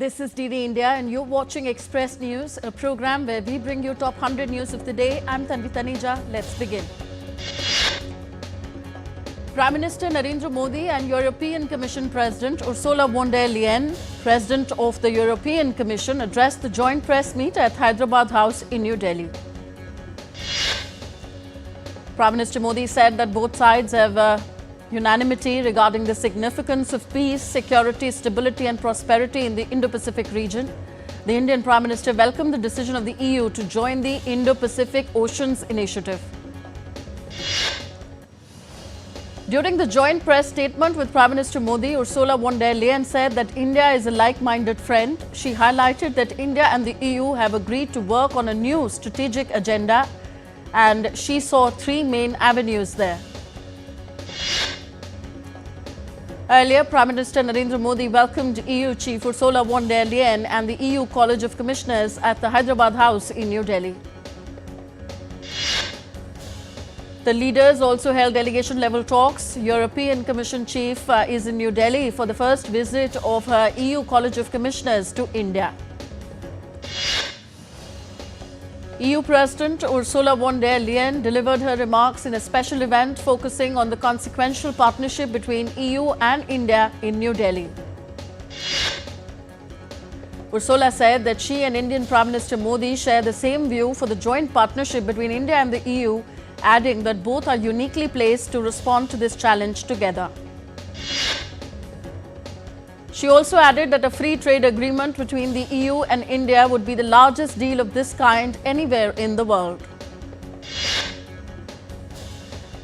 This is DD India and you're watching Express News, a program where we bring you top 100 news of the day. I'm Tanvi Taneja. Let's begin. Prime Minister Narendra Modi and European Commission President Ursula von der Leyen, President of the European Commission, addressed the joint press meet at Hyderabad House in New Delhi. Prime Minister Modi said that both sides have unanimity regarding the significance of peace, security, stability and prosperity in the Indo-Pacific region. The Indian Prime Minister welcomed the decision of the EU to join the Indo-Pacific Oceans Initiative. During the joint press statement with Prime Minister Modi, Ursula von der Leyen said that India is a like-minded friend. She highlighted that India and the EU have agreed to work on a new strategic agenda, and she saw three main avenues there. Earlier, Prime Minister Narendra Modi welcomed EU Chief Ursula von der Leyen and the EU College of Commissioners at the Hyderabad House in New Delhi. The leaders also held delegation-level talks. European Commission Chief is in New Delhi for the first visit of her EU College of Commissioners to India. EU President Ursula von der Leyen delivered her remarks in a special event focusing on the consequential partnership between EU and India in New Delhi. Ursula said that she and Indian Prime Minister Modi share the same view for the joint partnership between India and the EU, adding that both are uniquely placed to respond to this challenge together. She also added that a free trade agreement between the EU and India would be the largest deal of this kind anywhere in the world.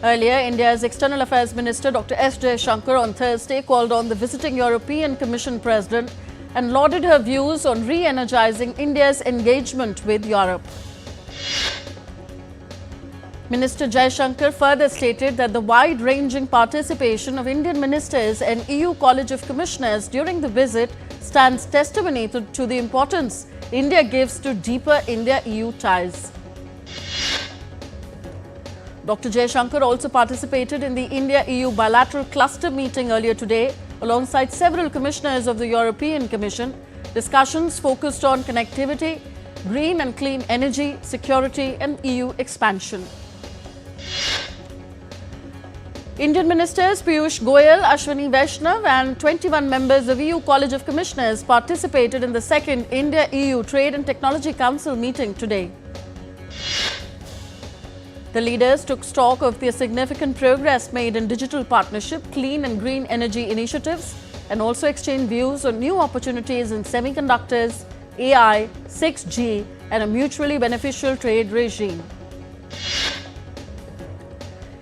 Earlier, India's External Affairs Minister Dr. S. Jaishankar on Thursday called on the visiting European Commission President and lauded her views on re-energizing India's engagement with Europe. Minister Jaishankar further stated that the wide-ranging participation of Indian ministers and EU College of Commissioners during the visit stands testimony to the importance India gives to deeper India-EU ties. Dr. Jaishankar also participated in the India-EU bilateral cluster meeting earlier today alongside several commissioners of the European Commission. Discussions focused on connectivity, green and clean energy, security and EU expansion. Indian ministers Piyush Goyal, Ashwini Vaishnav and 21 members of EU College of Commissioners participated in the second India-EU Trade and Technology Council meeting today. The leaders took stock of the significant progress made in digital partnership, clean and green energy initiatives, and also exchanged views on new opportunities in semiconductors, AI, 6G and a mutually beneficial trade regime.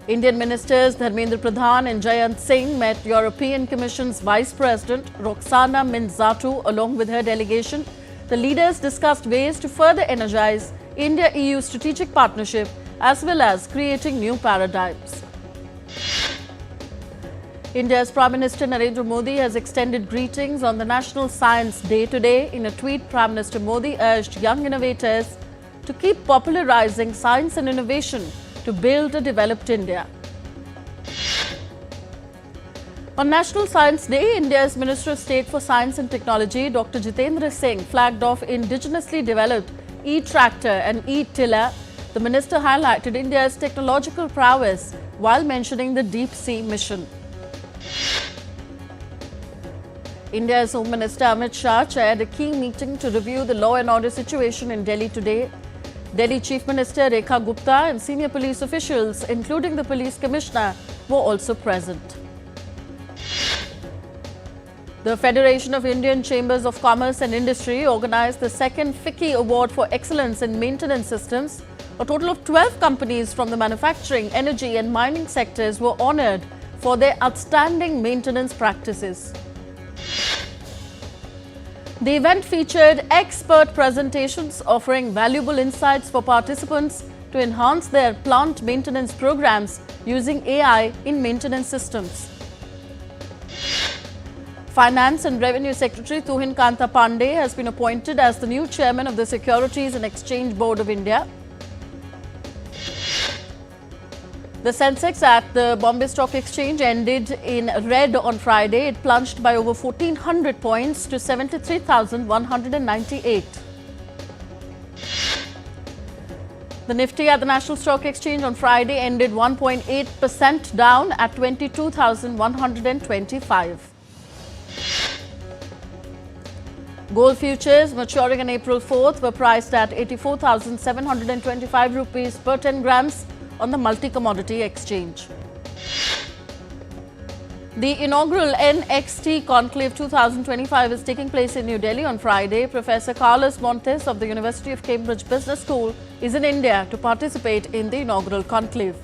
Indian ministers Dharmendra Pradhan and Jayant Singh met European Commission's Vice President Roxana Minzatu along with her delegation. The leaders discussed ways to further energize India-EU strategic partnership as well as creating new paradigms. India's Prime Minister Narendra Modi has extended greetings on the National Science Day today. In a tweet, Prime Minister Modi urged young innovators to keep popularizing science and innovation to build a developed India. On National Science Day, India's Minister of State for Science and Technology, Dr. Jitendra Singh, flagged off indigenously developed e-tractor and e-tiller. The minister highlighted India's technological prowess while mentioning the Deep Sea mission. India's Home Minister Amit Shah chaired a key meeting to review the law and order situation in Delhi today. Delhi Chief Minister Rekha Gupta and senior police officials, including the Police Commissioner, were also present. The Federation of Indian Chambers of Commerce and Industry organized the second FICCI Award for Excellence in Maintenance Systems. A total of 12 companies from the manufacturing, energy and mining sectors were honored for their outstanding maintenance practices. The event featured expert presentations offering valuable insights for participants to enhance their plant maintenance programs using AI in maintenance systems. Finance and Revenue Secretary Tuhin Kanta Pandey has been appointed as the new chairman of the Securities and Exchange Board of India. The Sensex at the Bombay Stock Exchange ended in red on Friday. It plunged by over 1,400 points to 73,198. The Nifty at the National Stock Exchange on Friday ended 1.8% down at 22,125. Gold futures maturing on April 4th were priced at 84,725 rupees per 10 grams on the multi-commodity exchange. The inaugural NXT Conclave 2025 is taking place in New Delhi on Friday. Professor Carlos Montes of the University of Cambridge Business School is in India to participate in the inaugural conclave.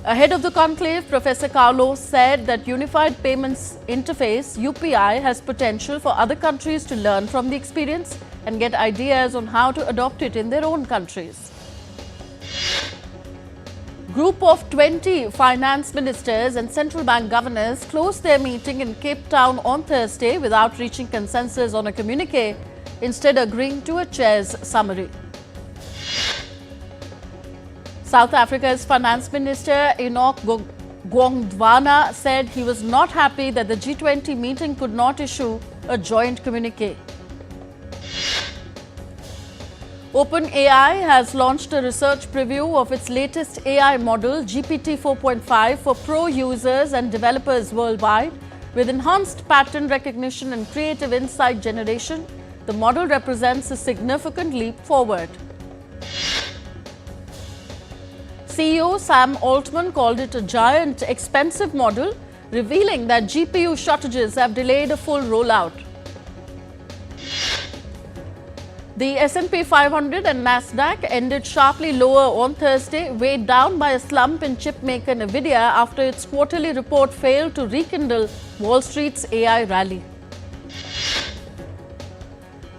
Ahead of the conclave, Professor Carlos said that Unified Payments Interface (UPI) has potential for other countries to learn from the experience and get ideas on how to adopt it in their own countries. Group of 20 finance ministers and central bank governors closed their meeting in Cape Town on Thursday without reaching consensus on a communique, instead agreeing to a chair's summary. South Africa's Finance Minister Enoch Godongwana said he was not happy that the G20 meeting could not issue a joint communique. OpenAI has launched a research preview of its latest AI model, GPT 4.5, for pro users and developers worldwide. With enhanced pattern recognition and creative insight generation, the model represents a significant leap forward. CEO Sam Altman called it a giant, expensive model, revealing that GPU shortages have delayed a full rollout. The S&P 500 and Nasdaq ended sharply lower on Thursday, weighed down by a slump in chip maker Nvidia after its quarterly report failed to rekindle Wall Street's AI rally.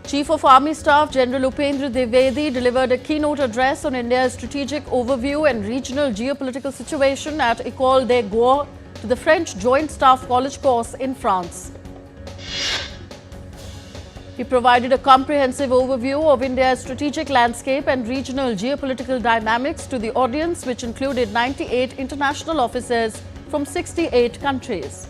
Chief of Army Staff General Upendra Dwivedi delivered a keynote address on India's strategic overview and regional geopolitical situation at École des Guerres to the French Joint Staff College course in France. He provided a comprehensive overview of India's strategic landscape and regional geopolitical dynamics to the audience, which included 98 international officers from 68 countries.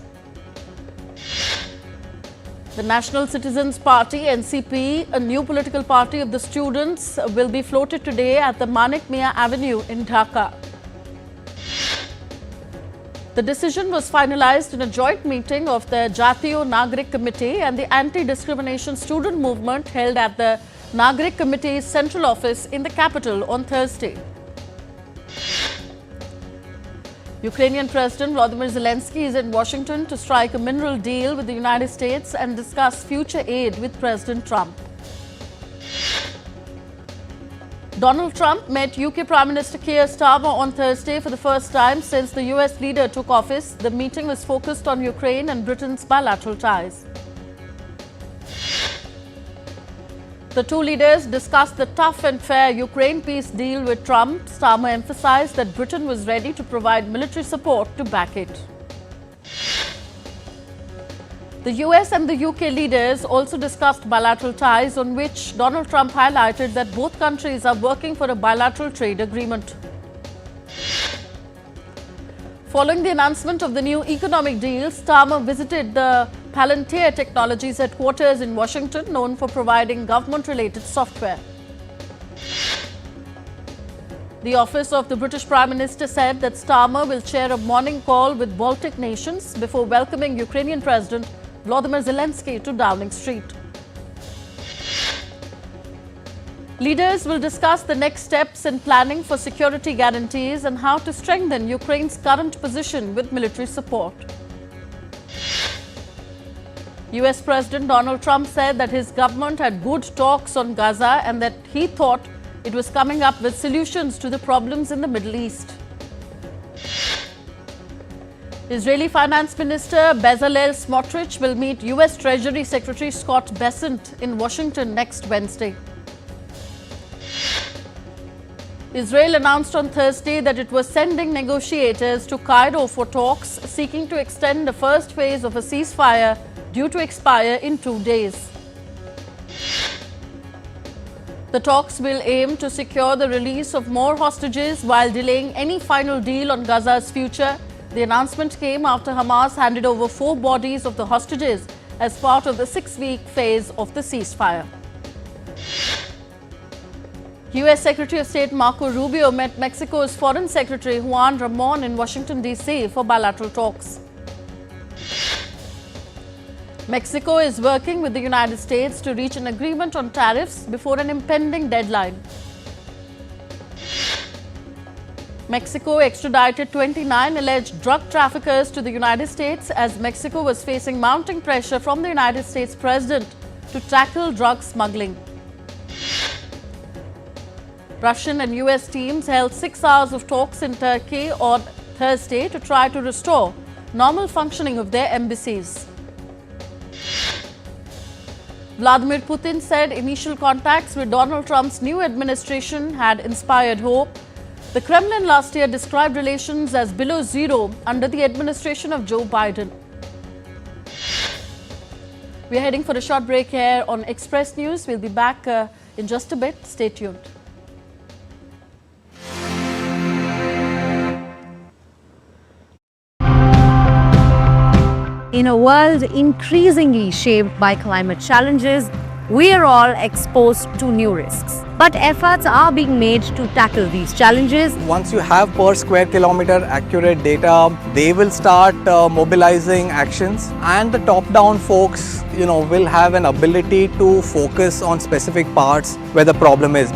The National Citizens Party (NCP), a new political party of the students, will be floated today at the Manik Mia Avenue in Dhaka. The decision was finalized in a joint meeting of the Jatiyo Nagrik Committee and the Anti-Discrimination Student Movement held at the Nagrik Committee's central office in the capital on Thursday. Ukrainian President Volodymyr Zelensky is in Washington to strike a mineral deal with the United States and discuss future aid with President Trump. Donald Trump met UK Prime Minister Keir Starmer on Thursday for the first time since the US leader took office. The meeting was focused on Ukraine and Britain's bilateral ties. The two leaders discussed the tough and fair Ukraine peace deal with Trump. Starmer emphasized that Britain was ready to provide military support to back it. The US and the UK leaders also discussed bilateral ties, on which Donald Trump highlighted that both countries are working for a bilateral trade agreement. Following the announcement of the new economic deal, Starmer visited the Palantir Technologies headquarters in Washington, known for providing government-related software. The office of the British Prime Minister said that Starmer will chair a morning call with Baltic nations before welcoming Ukrainian President Volodymyr Zelensky to Downing Street. Leaders will discuss the next steps in planning for security guarantees and how to strengthen Ukraine's current position with military support. US President Donald Trump said that his government had good talks on Gaza and that he thought it was coming up with solutions to the problems in the Middle East. Israeli Finance Minister Bezalel Smotrich will meet US Treasury Secretary Scott Bessent in Washington next Wednesday. Israel announced on Thursday that it was sending negotiators to Cairo for talks seeking to extend the first phase of a ceasefire due to expire in 2 days. The talks will aim to secure the release of more hostages while delaying any final deal on Gaza's future. The announcement came after Hamas handed over 4 bodies of the hostages as part of the 6-week phase of the ceasefire. U.S. Secretary of State Marco Rubio met Mexico's Foreign Secretary Juan Ramon in Washington, D.C. for bilateral talks. Mexico is working with the United States to reach an agreement on tariffs before an impending deadline. Mexico extradited 29 alleged drug traffickers to the United States as Mexico was facing mounting pressure from the United States President to tackle drug smuggling. Russian and US teams held 6 hours of talks in Turkey on Thursday to try to restore normal functioning of their embassies. Vladimir Putin said initial contacts with Donald Trump's new administration had inspired hope. The Kremlin last year described relations as below zero under the administration of Joe Biden. We are heading for a short break here on Express News. We'll be back in just a bit. Stay tuned. In a world increasingly shaped by climate challenges, we are all exposed to new risks. But efforts are being made to tackle these challenges. Once you have per square kilometer accurate data, they will start mobilizing actions, and the top-down folks, will have an ability to focus on specific parts where the problem is.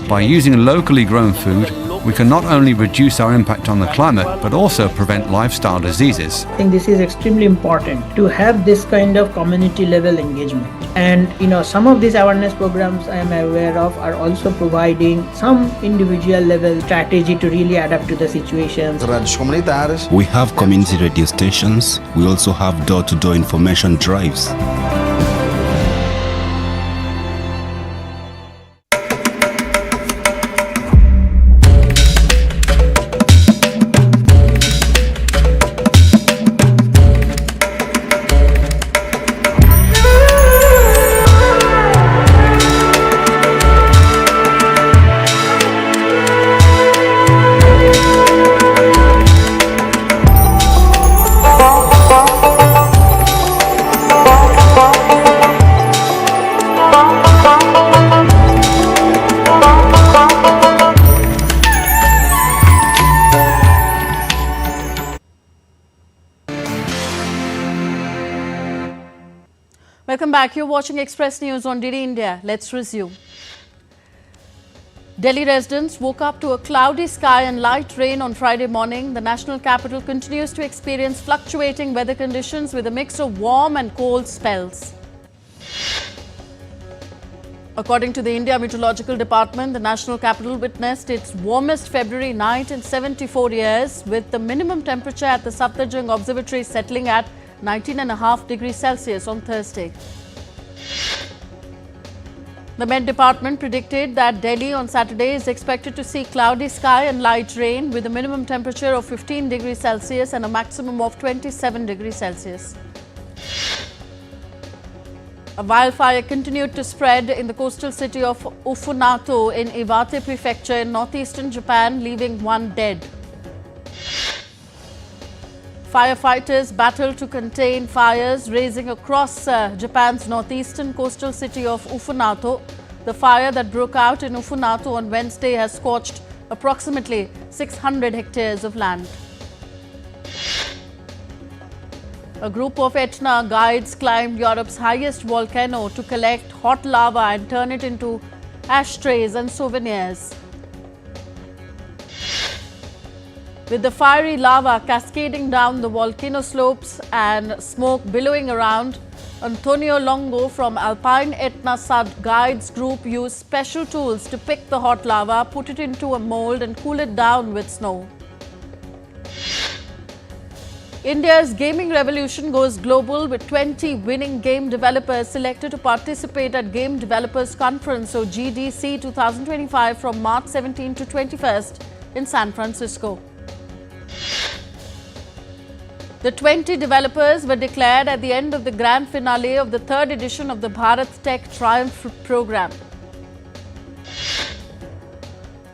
By using locally grown food, we can not only reduce our impact on the climate, but also prevent lifestyle diseases. I think this is extremely important to have this kind of community level engagement. And some of these awareness programs I am aware of are also providing some individual level strategy to really adapt to the situations. We have community radio stations. We also have door-to-door information drives. Welcome back. You're watching Express News on DD India. Let's resume. Delhi residents woke up to a cloudy sky and light rain on Friday morning. The national capital continues to experience fluctuating weather conditions with a mix of warm and cold spells. According to the India Meteorological Department, the national capital witnessed its warmest February night in 74 years, with the minimum temperature at the Safdarjung Observatory settling at 19.5 degrees Celsius on Thursday. The Met Department predicted that Delhi on Saturday is expected to see cloudy sky and light rain with a minimum temperature of 15 degrees Celsius and a maximum of 27 degrees Celsius. A wildfire continued to spread in the coastal city of Ufunato in Iwate Prefecture in northeastern Japan, leaving 1 dead. Firefighters battled to contain fires raging across Japan's northeastern coastal city of Ufunato. The fire that broke out in Ufunato on Wednesday has scorched approximately 600 hectares of land. A group of Etna guides climbed Europe's highest volcano to collect hot lava and turn it into ashtrays and souvenirs. With the fiery lava cascading down the volcano slopes and smoke billowing around, Antonio Longo from Alpine Etna Sad Guides Group used special tools to pick the hot lava, put it into a mold and cool it down with snow. India's gaming revolution goes global with 20 winning game developers selected to participate at Game Developers Conference or GDC 2025 from March 17 to 21st in San Francisco. The 20 developers were declared at the end of the grand finale of the third edition of the Bharat Tech Triumph program.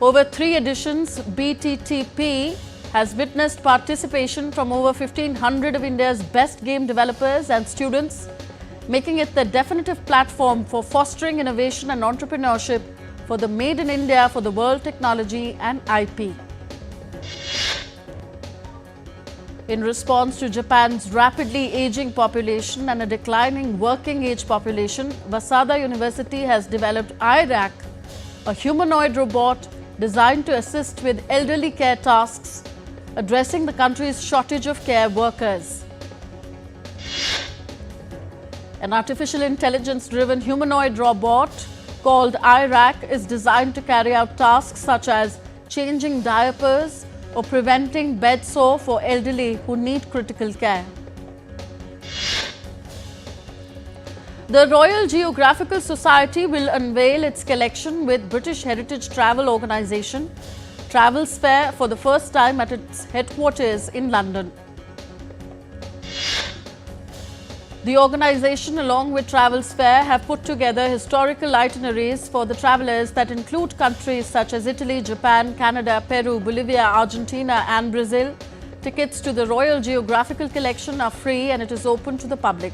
Over 3 editions, BTTP has witnessed participation from over 1,500 of India's best game developers and students, making it the definitive platform for fostering innovation and entrepreneurship for the Made in India for the World technology and IP. In response to Japan's rapidly aging population and a declining working age population, Waseda University has developed IRAC, a humanoid robot designed to assist with elderly care tasks, addressing the country's shortage of care workers. An artificial intelligence-driven humanoid robot called IRAC is designed to carry out tasks such as changing diapers or preventing bed sore for elderly who need critical care. The Royal Geographical Society will unveil its collection with British Heritage Travel Organisation Travels Fair for the first time at its headquarters in London. The organisation, along with Travels Fair, have put together historical itineraries for the travellers that include countries such as Italy, Japan, Canada, Peru, Bolivia, Argentina and Brazil. Tickets to the Royal Geographical Collection are free and it is open to the public.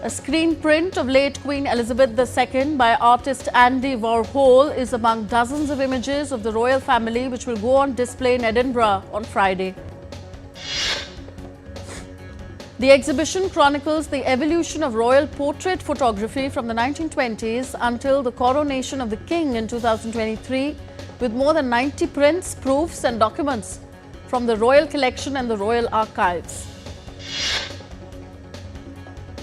A screen print of late Queen Elizabeth II by artist Andy Warhol is among dozens of images of the royal family which will go on display in Edinburgh on Friday. The exhibition chronicles the evolution of royal portrait photography from the 1920s until the coronation of the king in 2023, with more than 90 prints, proofs and documents from the royal collection and the royal archives.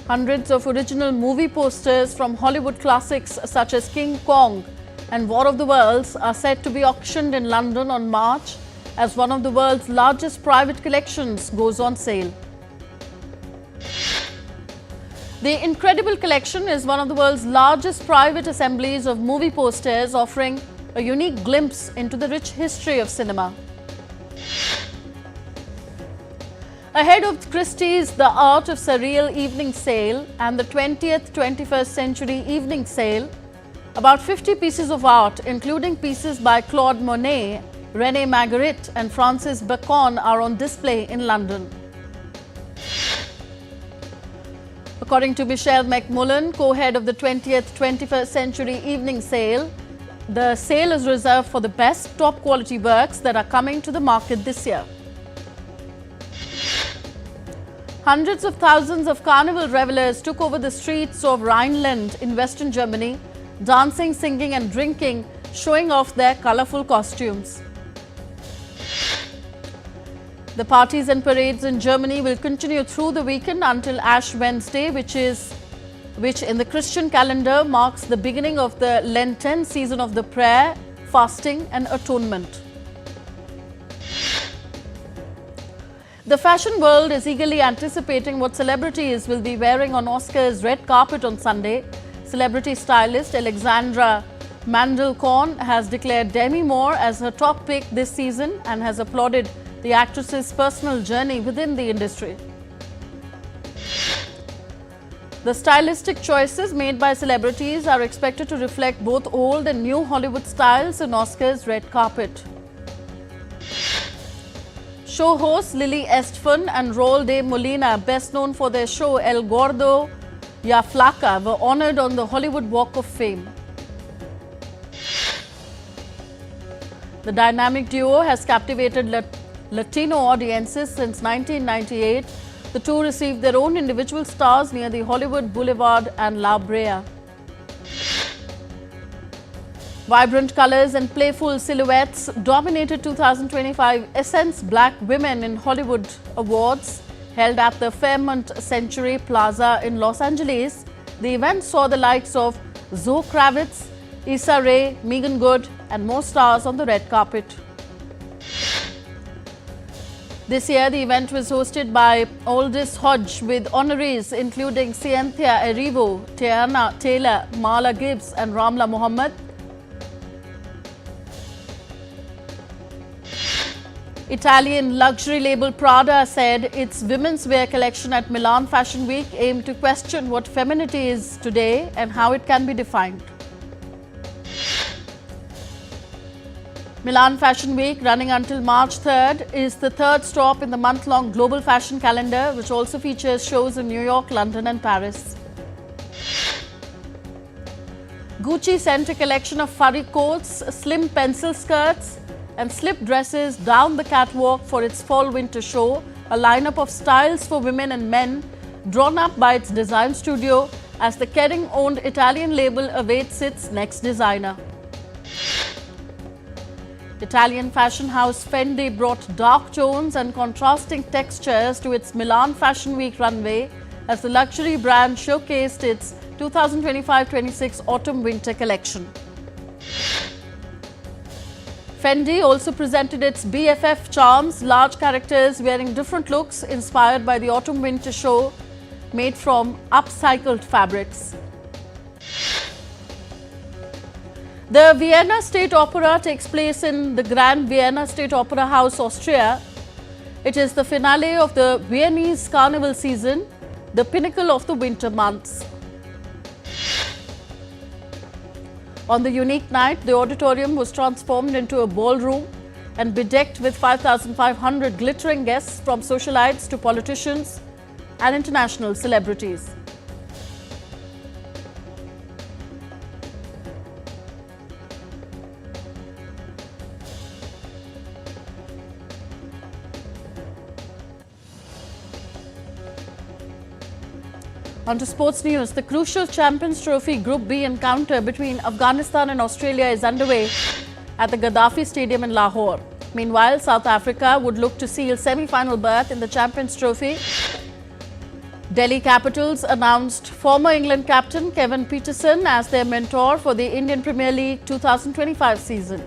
Hundreds of original movie posters from Hollywood classics such as King Kong and War of the Worlds are set to be auctioned in London on March as one of the world's largest private collections goes on sale. The Incredible Collection is one of the world's largest private assemblies of movie posters, offering a unique glimpse into the rich history of cinema. Ahead of Christie's The Art of Surreal evening sale and the 20th 21st Century evening sale, about 50 pieces of art, including pieces by Claude Monet, René Magritte and Francis Bacon, are on display in London. According to Michelle McMullen, co-head of the 20th 21st Century evening sale, the sale is reserved for the best top quality works that are coming to the market this year. Hundreds of thousands of Carnival revelers took over the streets of Rhineland in Western Germany, dancing, singing and drinking, showing off their colourful costumes. The parties and parades in Germany will continue through the weekend until Ash Wednesday, which in the Christian calendar marks the beginning of the Lenten season of the prayer, fasting and atonement. The fashion world is eagerly anticipating what celebrities will be wearing on Oscars' red carpet on Sunday. Celebrity stylist Alexandra Mandelkorn has declared Demi Moore as her top pick this season and has applauded the actress's personal journey within the industry. The stylistic choices made by celebrities are expected to reflect both old and new Hollywood styles on Oscars' red carpet. Show hosts Lily Estefan and Raul de Molina, best known for their show El Gordo Ya Flaca, were honoured on the Hollywood Walk of Fame. The dynamic duo has captivated Latino audiences since 1998. The two received their own individual stars near the Hollywood Boulevard and La Brea. Vibrant colors and playful silhouettes dominated 2025 Essence Black Women in Hollywood Awards held at the Fairmont Century Plaza in Los Angeles. The event saw the likes of Zoe Kravitz, Issa Rae, Meagan Good and more stars on the red carpet. This year, the event was hosted by Aldous Hodge with honorees including Cynthia Erivo, Tiana Taylor, Marla Gibbs and Ramla Muhammad. Italian luxury label Prada said its women's wear collection at Milan Fashion Week aimed to question what femininity is today and how it can be defined. Milan Fashion Week, running until March 3rd, is the third stop in the month-long global fashion calendar, which also features shows in New York, London and Paris. Gucci sent a collection of furry coats, slim pencil skirts and slip dresses down the catwalk for its fall-winter show, a lineup of styles for women and men drawn up by its design studio as the Kering-owned Italian label awaits its next designer. Italian fashion house Fendi brought dark tones and contrasting textures to its Milan Fashion Week runway as the luxury brand showcased its 2025-26 autumn-winter collection. Fendi also presented its BFF charms, large characters wearing different looks inspired by the autumn-winter show made from upcycled fabrics. The Vienna State Opera takes place in the Grand Vienna State Opera House, Austria. It is the finale of the Viennese Carnival season, the pinnacle of the winter months. On the unique night, the auditorium was transformed into a ballroom and bedecked with 5,500 glittering guests from socialites to politicians and international celebrities. On to sports news. The crucial Champions Trophy Group B encounter between Afghanistan and Australia is underway at the Gaddafi Stadium in Lahore. Meanwhile, South Africa would look to seal semi-final berth in the Champions Trophy. Delhi Capitals announced former England captain Kevin Pietersen as their mentor for the Indian Premier League 2025 season.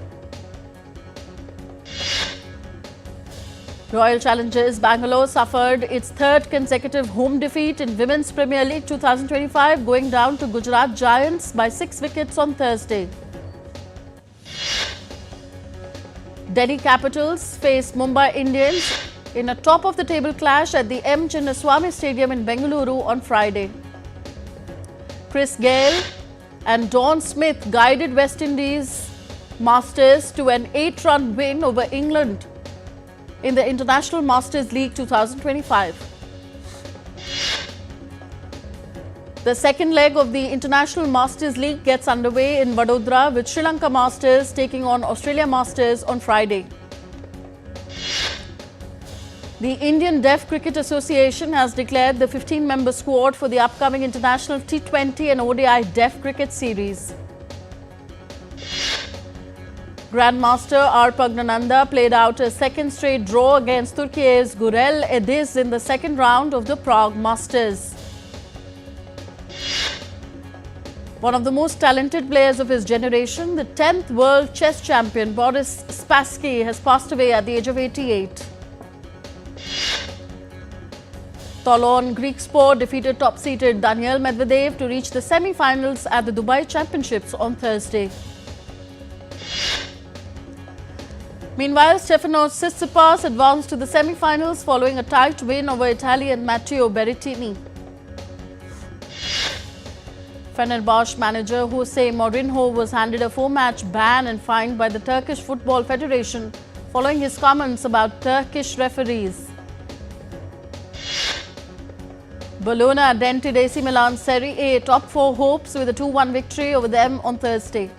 Royal Challengers Bangalore suffered its third consecutive home defeat in Women's Premier League 2025, going down to Gujarat Giants by 6 wickets on Thursday. Delhi Capitals face Mumbai Indians in a top-of-the-table clash at the M. Chinnaswamy Stadium in Bengaluru on Friday. Chris Gayle and Dawn Smith guided West Indies Masters to an 8-run win over England in the International Masters League 2025. The second leg of the International Masters League gets underway in Vadodara, with Sri Lanka Masters taking on Australia Masters on Friday. The Indian Deaf Cricket Association has declared the 15-member squad for the upcoming International T20 and ODI Deaf Cricket Series. Grandmaster R. Pagnananda played out a second straight draw against Turkey's Gurel Ediz in the second round of the Prague Masters. One of the most talented players of his generation, the 10th world chess champion Boris Spassky, has passed away at the age of 88. Toulon Griekspoor defeated top-seeded Daniil Medvedev to reach the semi-finals at the Dubai Championships on Thursday. Meanwhile, Stefanos Tsitsipas advanced to the semi-finals following a tight win over Italian Matteo Berrettini. Fenerbahce manager Jose Mourinho was handed a 4-match ban and fined by the Turkish Football Federation following his comments about Turkish referees. Bologna dented AC Milan's Serie A top 4 hopes with a 2-1 victory over them on Thursday.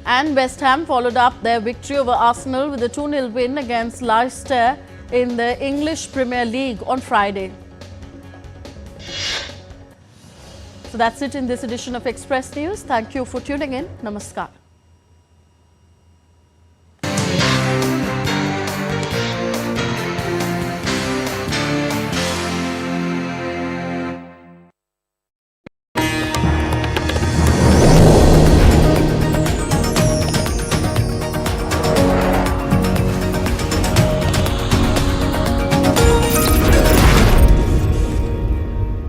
And West Ham followed up their victory over Arsenal with a 2-0 win against Leicester in the English Premier League on Friday. So that's it in this edition of Express News. Thank you for tuning in. Namaskar.